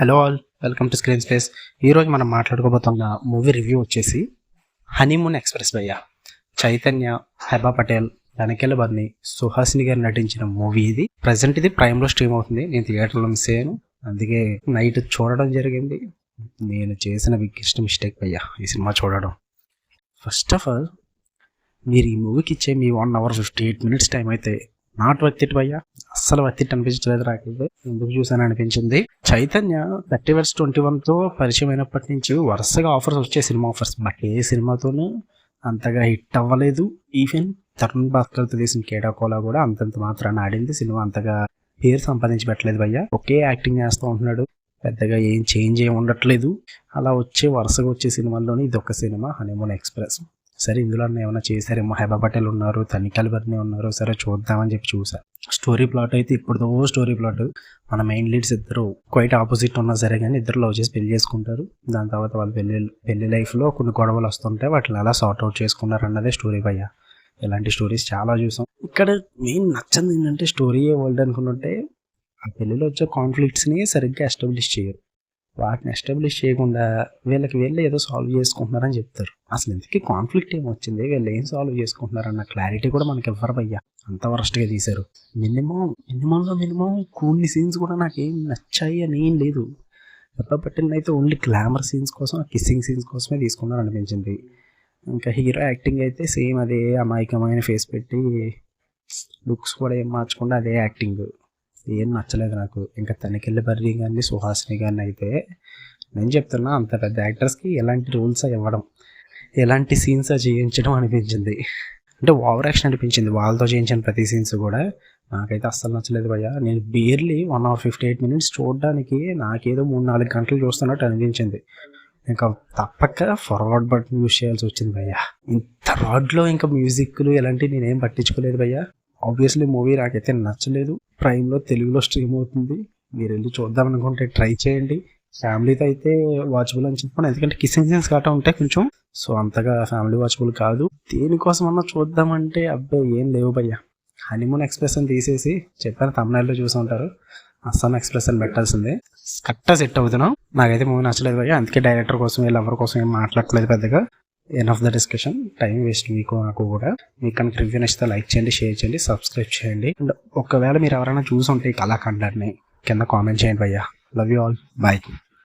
Hello all, welcome to screen space. ఈరోజు మనం మాట్లాడుకోబోతున్న movie review వచ్చేసి హనీమూన్ ఎక్స్ప్రెస్ భయ్య. చైతన్య, హెబా పటేల్, తనికెళ్ళ బర్ని, సుహాసిని గారు నటించిన మూవీ ఇది. ప్రజెంట్ ఇది ప్రైమ్లో స్ట్రీమ్ అవుతుంది. నేను థియేటర్లో మిస్ అయ్యాను, అందుకే నైట్ చూడడం జరిగింది. నేను చేసిన బిగ్గెస్ట్ మిస్టేక్ భయ్య ఈ సినిమా చూడడం. ఫస్ట్ ఆఫ్ ఆల్, మీరు ఈ మూవీకి ఇచ్చే మీ 1 hour 58 minutes టైం అయితే నాట్ వర్త్ ఇట్ భయ్య. అస్సలు వర్త్ ఇట్ అనిపించలేదు. రాకపోతే ఎందుకు చూసాను అనిపించింది. చైతన్య 30/21తో పరిచయం అయినప్పటి నుంచి వరుసగా ఆఫర్స్ వచ్చే సినిమా ఆఫర్స్, బట్ ఏ సినిమాతోనూ అంతగా హిట్ అవ్వలేదు. ఈవెన్ తరుణ్ భాస్కర్తో తీసిన కేడాకోలా కూడా అంతంత మాత్రాన్ని ఆడింది. సినిమా అంతగా పేరు సంపాదించి పెట్టలేదు భయ్య. ఒకే యాక్టింగ్ చేస్తూ ఉంటున్నాడు, పెద్దగా ఏం చేంజ్ ఏమి ఉండట్లేదు. అలా వరుసగా వచ్చే సినిమాల్లోని ఇది ఒక సినిమా, హనీమూన్ ఎక్స్ప్రెస్. సరే, ఇందులో ఏమైనా చేశారేమో, హెబా పటేల్ ఉన్నారు, తనికెళ్ళ బర్ని ఉన్నారు, సరే చూద్దామని చెప్పి చూసా. స్టోరీ ప్లాట్ అయితే ఇప్పుడుదో స్టోరీ ప్లాట్. మన మెయిన్ లీడ్స్ ఇద్దరు క్వైట్ ఆపోజిట్ ఉన్నా సరే కానీ ఇద్దరు లవ్ చేసి పెళ్లి చేసుకుంటారు. దాని తర్వాత వాళ్ళ పెళ్లి లైఫ్లో కొన్ని గొడవలు వస్తుంటాయి, వాటిని ఎలా సార్ట్ అవుట్ చేసుకున్నారు అన్నదే స్టోరీ భయ్య. ఇలాంటి స్టోరీస్ చాలా చూసాం. ఇక్కడ మెయిన్ నచ్చింది ఏంటంటే స్టోరీయే వరల్డ్ అనుకుంటుంటే ఆ పెళ్లిలో వచ్చే కాన్ఫ్లిక్ట్స్ని సరిగ్గా ఎస్టాబ్లిష్ చేయరు. వాటిని ఎస్టాబ్లిష్ చేయకుండా వీళ్ళు ఏదో సాల్వ్ చేసుకుంటున్నారని చెప్తారు. అసలు ఇంతకీ కాన్ఫ్లిక్ట్ ఏమొచ్చింది, వీళ్ళు ఏం సాల్వ్ చేసుకుంటున్నారన్న క్లారిటీ కూడా మనకి ఇవ్వరు భయ్య. అంత వరస్ట్గా తీశారు. మినిమం కొన్ని సీన్స్ కూడా నాకేం నచ్చాయి అని ఏం లేదు. పట్టిన అయితే ఓన్లీ గ్లామర్ సీన్స్ కోసం, కిస్సింగ్ సీన్స్ కోసమే తీసుకున్నారు అనిపించింది. ఇంకా హీరో యాక్టింగ్ అయితే సేమ్ అదే అమాయకమైన ఫేస్ పెట్టి, లుక్స్ కూడా ఏం మార్చకుండా అదే యాక్టింగ్. ఏం నచ్చలేదు నాకు. ఇంకా తనికెళ్ళ బర్రి కానీ సుహాసిని కానీ అయితే నేను చెప్తున్నా, అంత పెద్ద యాక్టర్స్కి ఎలాంటి రూల్స్ ఇవ్వడం, ఎలాంటి సీన్స్ చేయించడం అనిపించింది. అంటే ఓవర్ యాక్షన్ అనిపించింది వాళ్ళతో చేయించిన ప్రతి సీన్స్ కూడా. నాకైతే అస్సలు నచ్చలేదు భయ్య. నేను బేర్లీ 1 hour 58 minutes చూడడానికి నాకేదో 3-4 గంటలు చూస్తున్నట్టు అనిపించింది. ఇంకా తప్పక ఫార్వర్డ్ బటన్ యూజ్ చేయాల్సి వచ్చింది భయ్య. ఇంత రాడ్లో ఇంకా మ్యూజిక్లు ఇలాంటివి నేనేం పట్టించుకోలేదు భయ్య. ఆబ్వియస్లీ మూవీ నాకైతే నచ్చలేదు. ప్రైమ్లో తెలుగులో స్ట్రీమ్ అవుతుంది, మీరు వెళ్ళి చూద్దాం అనుకుంటే ట్రై చేయండి. ఫ్యామిలీతో అయితే వాచబుల్ అని చెప్పాను, ఎందుకంటే కిస్సింగ్ సీన్స్ గట్రా ఉంటాయి కొంచెం, సో అంతగా ఫ్యామిలీ వాచబుల్ కాదు. దేనికోసం అన్నా చూద్దామంటే అబ్బాయి ఏం లేవు భయ్య. హనీమూన్ ఎక్స్ప్రెస్ అని తీసేసి చెప్పాను, తమిళనాడులో చూసి ఉంటారు, అస్సాం ఎక్స్ప్రెస్ అని పెట్టాల్సిందే. కరెక్ట్గా సెట్ అవుతున్నాం. నాకైతే మూవీ నచ్చలేదు భయ్య. అందుకే డైరెక్టర్ కోసం ఎవరి కోసం ఏం మాట్లాడట్లేదు పెద్దగా. End of the discussion, time waste మీకు నాకు కూడా. మీకు కనుక రివ్యూ నచ్చితే లైక్ చేయండి, షేర్ చేయండి, సబ్స్క్రైబ్ చేయండి. అండ్ ఒకవేళ మీరు ఎవరైనా చూసి ఉంటే ఈ కళాఖండాన్ని కింద కామెంట్ చేయండి భయ్య. Love you all, bye.